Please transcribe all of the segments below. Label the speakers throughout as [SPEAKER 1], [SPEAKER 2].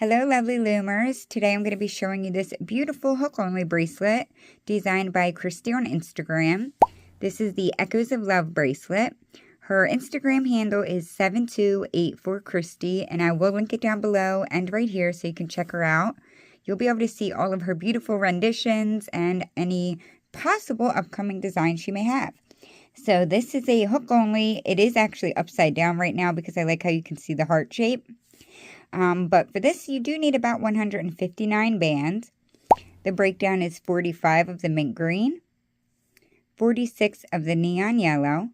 [SPEAKER 1] Hello lovely Loomers. Today I'm going to be showing you this beautiful hook-only bracelet designed by Christy on Instagram. This is the Echoes of Love bracelet. Her Instagram handle is 7284Christy, and I will link it down below and right here so you can check her out. You'll be able to see all of her beautiful renditions and any possible upcoming designs she may have. So this is a hook only. It is actually upside down right now because I like how you can see the heart shape. But for this, you do need about 159 bands. The breakdown is 45 of the mint green, 46 of the neon yellow,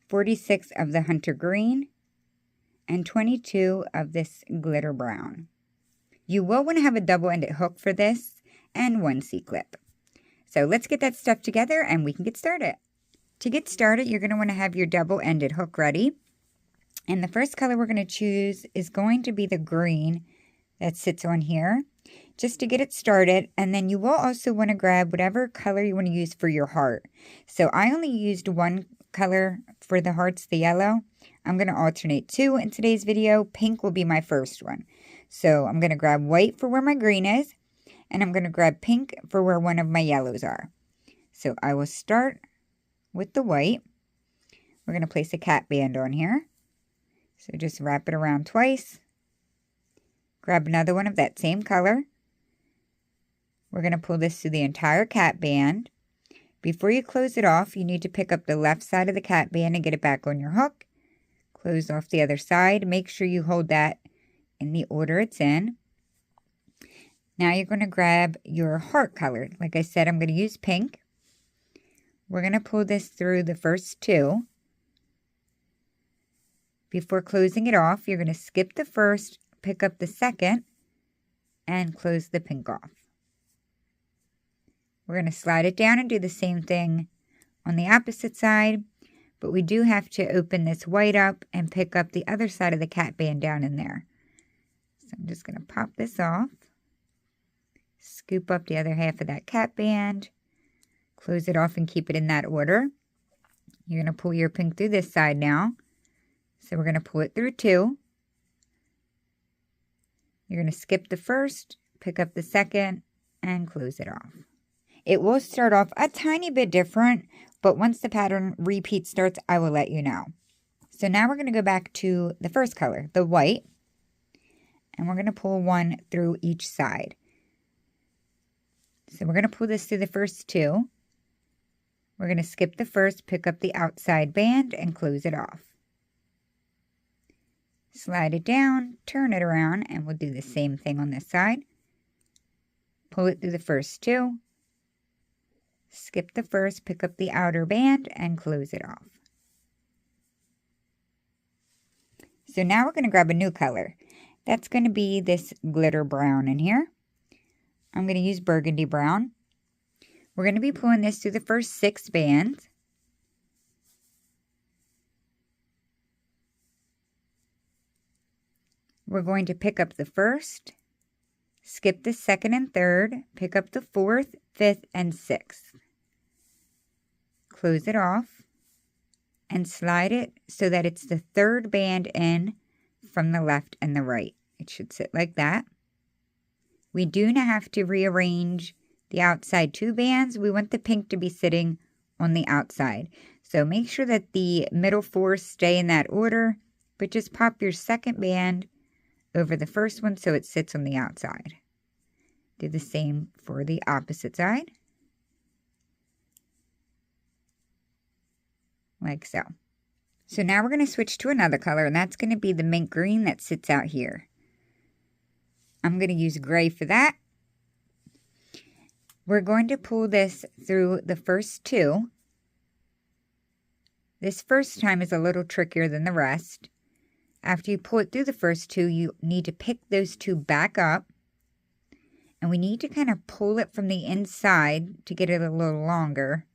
[SPEAKER 1] 46 of the hunter green, and 22 of this glitter brown. You will want to have a double-ended hook for this and one C-clip. So let's get that stuff together and we can get started. To get started, you're going to want to have your double-ended hook ready. And the first color we're going to choose is going to be the green that sits on here, just to get it started. And then you will also want to grab whatever color you want to use for your heart. So I only used one color for the hearts, the yellow. I'm going to alternate two in today's video. Pink will be my first one. So I'm going to grab white for where my green is, and I'm going to grab pink for where one of my yellows are. So I will start with the white. We're going to place a cat band on here. So just wrap it around twice. Grab another one of that same color. We're going to pull this through the entire cat band. Before you close it off, you need to pick up the left side of the cat band and get it back on your hook. Close off the other side. Make sure you hold that in the order it's in. Now you're going to grab your heart color. Like I said, I'm going to use pink. We're going to pull this through the first two. Before closing it off, you're going to skip the first, pick up the second, and close the pink off. We're going to slide it down and do the same thing on the opposite side, but we do have to open this white up and pick up the other side of the cat band down in there. So I'm just going to pop this off, scoop up the other half of that cat band, close it off and keep it in that order. You're going to pull your pink through this side now. So we're going to pull it through two. You're going to skip the first, pick up the second, and close it off. It will start off a tiny bit different, but once the pattern repeat starts, I will let you know. So now we're going to go back to the first color, the white, and we're going to pull one through each side. So we're going to pull this through the first two. We're going to skip the first, pick up the outside band, and close it off. Slide it down, turn it around, and we'll do the same thing on this side. Pull it through the first two. Skip the first, pick up the outer band, and close it off. So now we're going to grab a new color. That's going to be this glitter brown in here. I'm going to use burgundy brown. We're going to be pulling this through the first 6 bands. We're going to pick up the first, skip the second and third, pick up the 4th, 5th, and 6th. Close it off and slide it so that it's the 3rd band in from the left and the right. It should sit like that. We do now have to rearrange the outside 2 bands. We want the pink to be sitting on the outside. So make sure that the middle 4 stay in that order, but just pop your second band over the first one so it sits on the outside. Do the same for the opposite side. Like so. So now we're going to switch to another color, and that's going to be the mint green that sits out here. I'm going to use gray for that. We're going to pull this through the first two. This first time is a little trickier than the rest. After you pull it through the first two, you need to pick those two back up. And we need to kind of pull it from the inside to get it a little longer.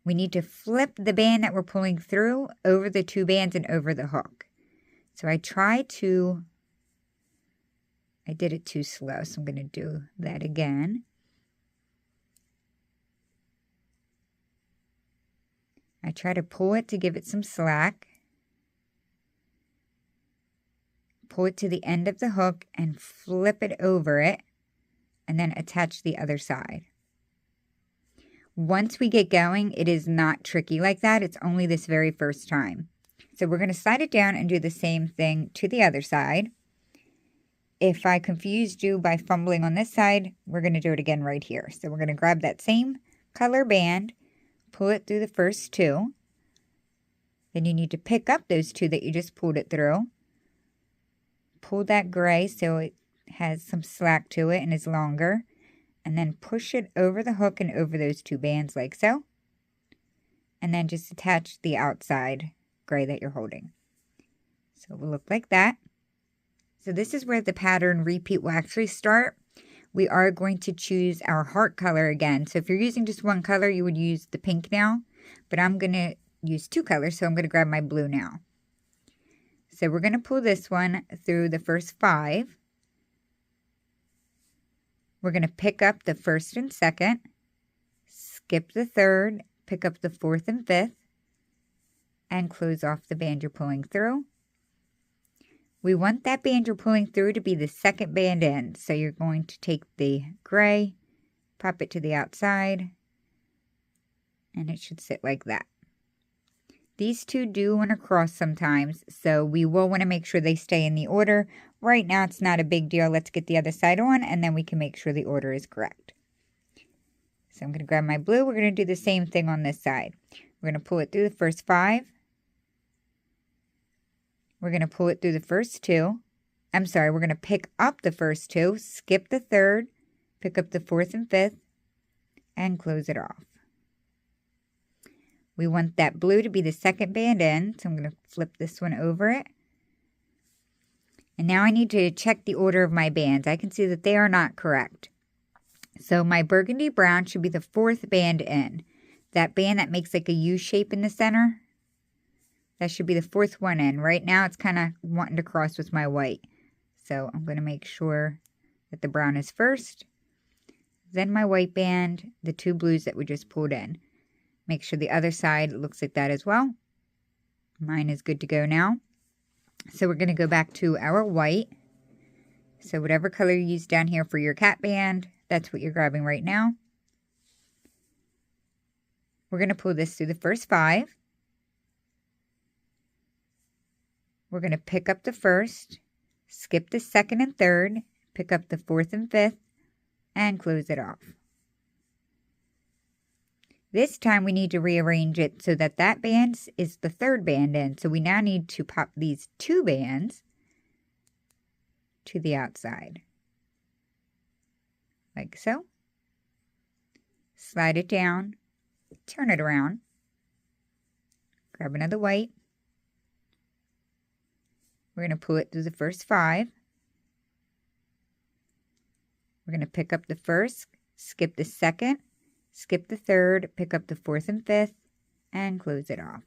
[SPEAKER 1] We need to flip the band that we're pulling through over the 2 bands and over the hook. So I did it too slow, so I'm going to do that again. I try to pull it to give it some slack. pull it to the end of the hook and flip it over it, and then attach the other side. Once we get going, it is not tricky like that. It's only this very first time. So we're going to slide it down and do the same thing to the other side. If I confused you by fumbling on this side, we're going to do it again right here. So we're going to grab that same color band, pull it through the first two. Then you need to pick up those two that you just pulled it through. Pull that gray so it has some slack to it and is longer. And then push it over the hook and over those two bands like so. And then just attach the outside gray that you're holding. So it will look like that. So this is where the pattern repeat will actually start. We are going to choose our heart color again. So if you're using just one color, you would use the pink now. But I'm going to use two colors, so I'm going to grab my blue now. So we're going to pull this one through the first 5. We're going to pick up the first and second, skip the third, pick up the 4th and 5th, and close off the band you're pulling through. We want that band you're pulling through to be the second band in. So you're going to take the gray, pop it to the outside, and it should sit like that. These two do want to cross sometimes, so we will want to make sure they stay in the order. Right now it's not a big deal. Let's get the other side on, and then we can make sure the order is correct. So I'm going to grab my blue. We're going to do the same thing on this side. We're going to pull it through the first 5. We're going to pull it through the first 2. We're going to pick up the first 2, skip the third, pick up the 4th and 5th, and close it off. We want that blue to be the second band in, so I'm going to flip this one over it. And now I need to check the order of my bands. I can see that they are not correct. So my burgundy brown should be the 4th band in. That band that makes like a U shape in the center, that should be the 4th one in. Right now it's kind of wanting to cross with my white. So I'm going to make sure that the brown is first. Then my white band, the 2 blues that we just pulled in. Make sure the other side looks like that as well. Mine is good to go now. So we're going to go back to our white. So whatever color you use down here for your cat band, that's what you're grabbing right now. We're going to pull this through the first 5. We're going to pick up the first, skip the second and third, pick up the 4th and 5th, and close it off. This time we need to rearrange it so that that band is the 3rd band in. So we now need to pop these 2 bands to the outside. Like so. Slide it down, turn it around, grab another white. We're going to pull it through the first 5. We're going to pick up the first, skip the second, skip the third, pick up the 4th and 5th, and close it off.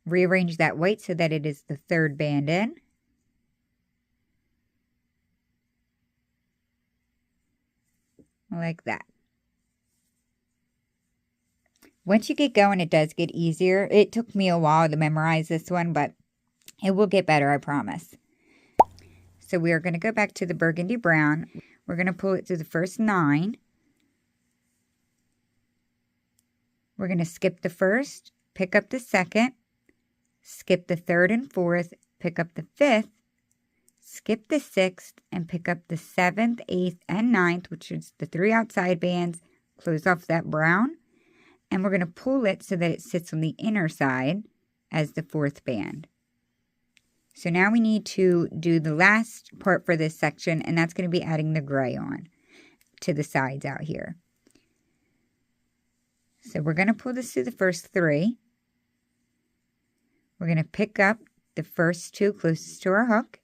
[SPEAKER 1] Rearrange that white so that it is the 3rd band in. Like that. Once you get going, it does get easier. It took me a while to memorize this one, but it will get better, I promise. So we are going to go back to the burgundy brown. We're going to pull it through the first 9. We're going to skip the first, pick up the second, skip the 3rd and 4th, pick up the 5th, skip the 6th, and pick up the 7th, 8th, and 9th, which is the 3 outside bands, close off that brown, and we're going to pull it so that it sits on the inner side as the 4th band. So now we need to do the last part for this section, and that's going to be adding the gray on to the sides out here. So we're going to pull this through the first 3. We're going to pick up the first 2 closest to our hook.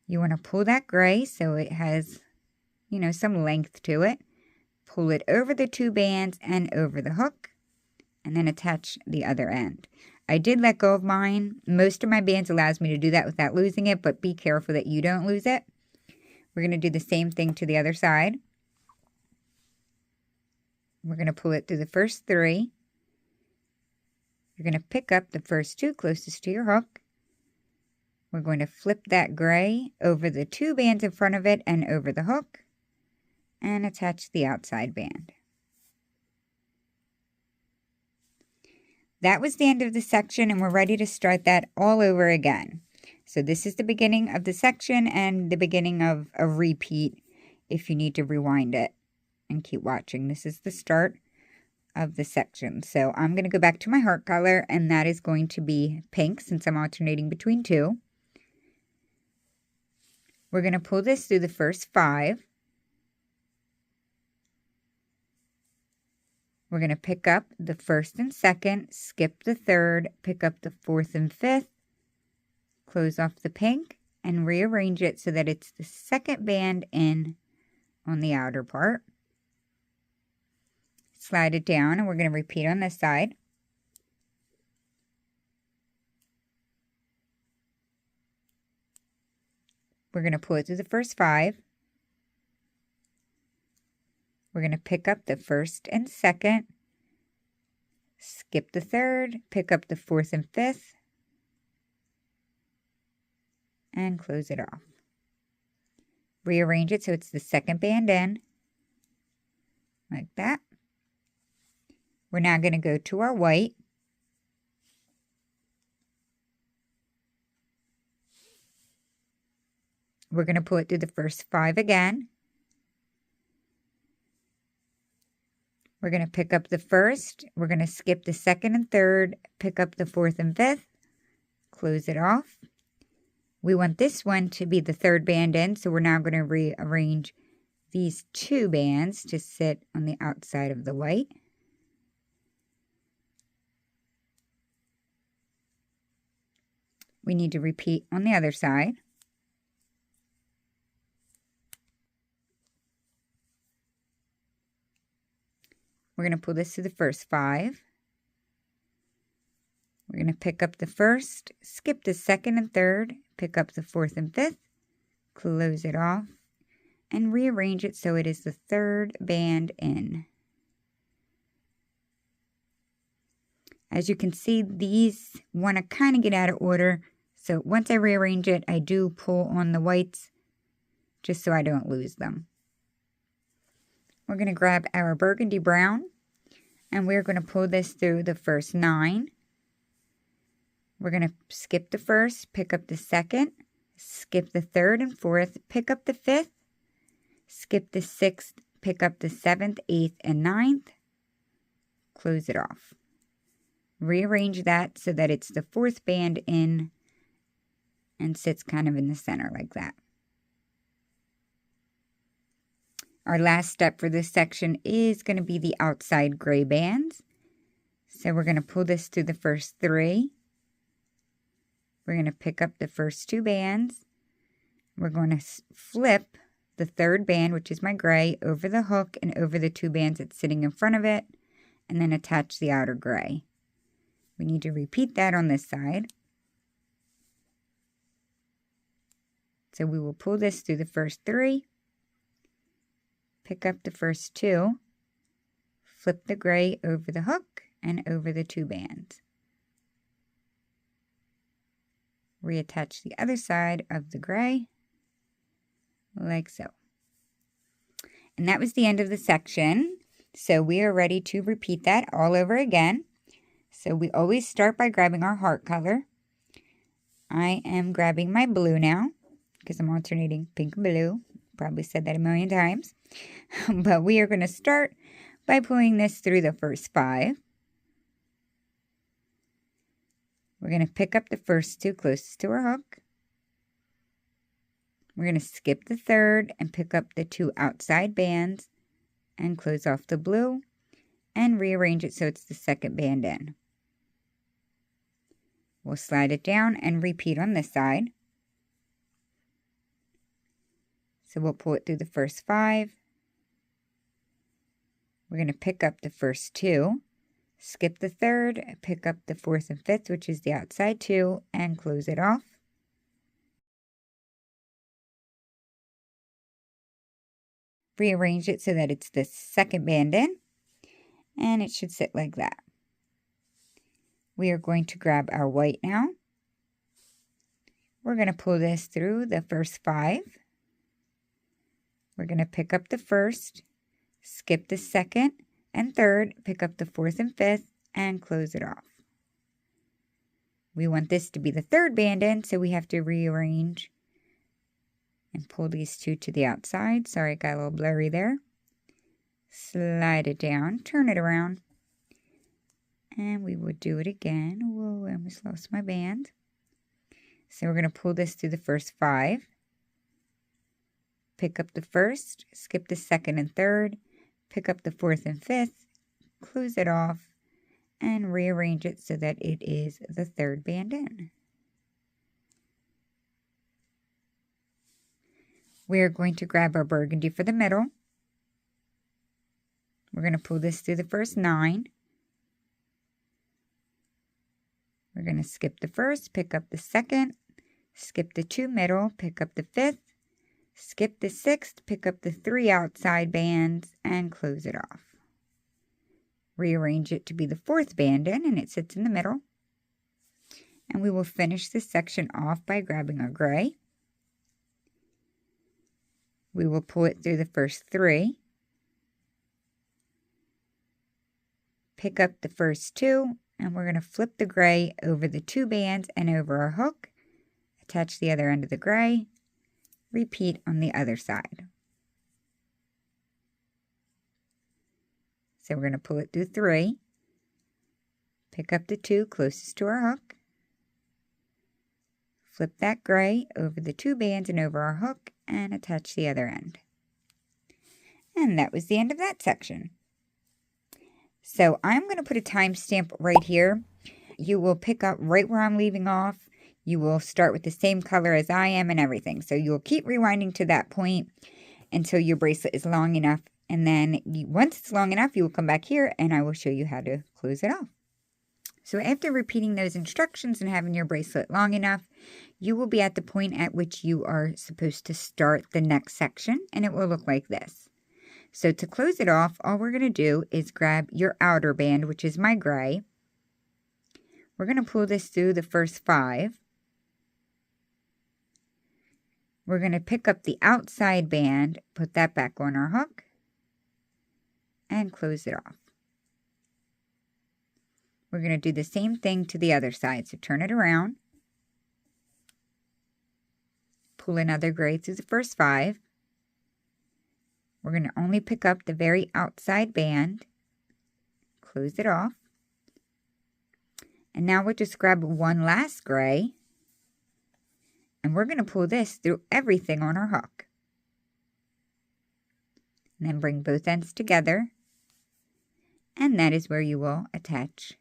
[SPEAKER 1] You want to pull that gray so it has, some length to it. Pull it over the 2 bands and over the hook, and then attach the other end. I did let go of mine. Most of my bands allows me to do that without losing it, but be careful that you don't lose it. We're going to do the same thing to the other side. We're going to pull it through the first 3. You're going to pick up the first 2 closest to your hook. We're going to flip that gray over the 2 bands in front of it and over the hook and attach the outside band. That was the end of the section, and we're ready to start that all over again. So this is the beginning of the section and the beginning of a repeat if you need to rewind it and keep watching. This is the start of the section. So I'm going to go back to my heart color, and that is going to be pink since I'm alternating between 2. We're going to pull this through the first 5. We're going to pick up the 1st and 2nd, skip the 3rd, pick up the 4th and 5th, close off the pink, and rearrange it so that it's the 2nd band in on the outer part. Slide it down, and we're going to repeat on this side. We're going to pull it through the first 5. We're going to pick up the 1st and 2nd, skip the 3rd, pick up the 4th and 5th, and close it off. Rearrange it so it's the 2nd band in, like that. We're now going to go to our white. We're going to pull it through the first 5 again. We're going to pick up the 1st, we're going to skip the 2nd and 3rd, pick up the 4th and 5th, close it off. We want this one to be the 3rd band in, so we're now going to rearrange these 2 bands to sit on the outside of the white. We need to repeat on the other side. We're going to pull this through the first 5. We're going to pick up the 1st, skip the 2nd and 3rd, pick up the 4th and 5th, close it off, and rearrange it so it is the 3rd band in. As you can see, these want to kind of get out of order, so once I rearrange it, I do pull on the whites just so I don't lose them. We're going to grab our burgundy brown, and we're going to pull this through the first 9. We're going to skip the 1st, pick up the 2nd, skip the 3rd and 4th, pick up the 5th, skip the 6th, pick up the 7th, 8th, and 9th, close it off. Rearrange that so that it's the 4th band in and sits kind of in the center like that. Our last step for this section is going to be the outside gray bands. So we're going to pull this through the first 3. We're going to pick up the first 2 bands. We're going to flip the 3rd band, which is my gray, over the hook and over the 2 bands that's sitting in front of it, and then attach the outer gray. We need to repeat that on this side. So we will pull this through the first 3. Pick up the first 2, flip the gray over the hook and over the 2 bands. Reattach the other side of the gray, like so. And that was the end of the section. So we are ready to repeat that all over again. So we always start by grabbing our heart color. I am grabbing my blue now because I'm alternating pink and blue. Probably said that a million times. But we are going to start by pulling this through the first 5. We're going to pick up the first 2 closest to our hook. We're going to skip the 3rd and pick up the 2 outside bands and close off the blue and rearrange it so it's the 2nd band in. We'll slide it down and repeat on this side. So we'll pull it through the first 5. We're going to pick up the first 2, skip the 3rd, pick up the 4th and 5th, which is the outside 2, and close it off. Rearrange it so that it's the 2nd band in, and it should sit like that. We are going to grab our white now. We're going to pull this through the first 5. We're going to pick up the first, skip the second and third, pick up the 4th and 5th, and close it off. We want this to be the 3rd band end, so we have to rearrange and pull these 2 to the outside. Sorry, it got a little blurry there. Slide it down, turn it around, and we will do it again. Whoa, I almost lost my band. So we're going to pull this through the first 5. Pick up the first, skip the second and third, pick up the 4th and 5th, close it off, and rearrange it so that it is the 3rd band in. We're going to grab our burgundy for the middle. We're going to pull this through the first 9. We're going to skip the first, pick up the second, skip the 2 middle, pick up the 5th, skip the 6th, pick up the 3 outside bands, and close it off. Rearrange it to be the 4th band in, and it sits in the middle. And we will finish this section off by grabbing our gray. We will pull it through the first 3. Pick up the first 2, and we're going to flip the gray over the 2 bands and over our hook. Attach the other end of the gray. Repeat on the other side. So we're going to pull it through 3. Pick up the 2 closest to our hook. Flip that gray over the 2 bands and over our hook and attach the other end. And that was the end of that section. So I'm going to put a timestamp right here. You will pick up right where I'm leaving off. You will start with the same color as I am and everything. So you'll keep rewinding to that point until your bracelet is long enough. And then once it's long enough, you will come back here and I will show you how to close it off. So after repeating those instructions and having your bracelet long enough, you will be at the point at which you are supposed to start the next section, and it will look like this. So to close it off, all we're going to do is grab your outer band, which is my gray. We're going to pull this through the first 5. We're going to pick up the outside band, put that back on our hook, and close it off. We're going to do the same thing to the other side. So turn it around. Pull another gray through the first 5. We're going to only pick up the very outside band, close it off. And now we'll just grab one last gray, and we're going to pull this through everything on our hook. And then bring both ends together, and that is where you will attach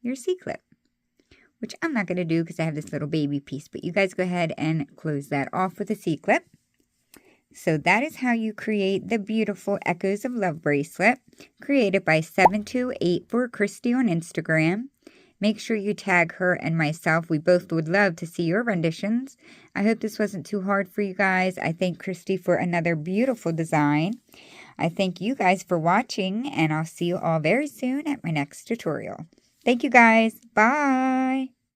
[SPEAKER 1] your C-clip, which I'm not going to do because I have this little baby piece, but you guys go ahead and close that off with a C-clip. So that is how you create the beautiful Echoes of Love bracelet, created by 728 for Christy on Instagram. Make sure you tag her and myself. We both would love to see your renditions. I hope this wasn't too hard for you guys. I thank Christy for another beautiful design. I thank you guys for watching, and I'll see you all very soon at my next tutorial. Thank you guys. Bye.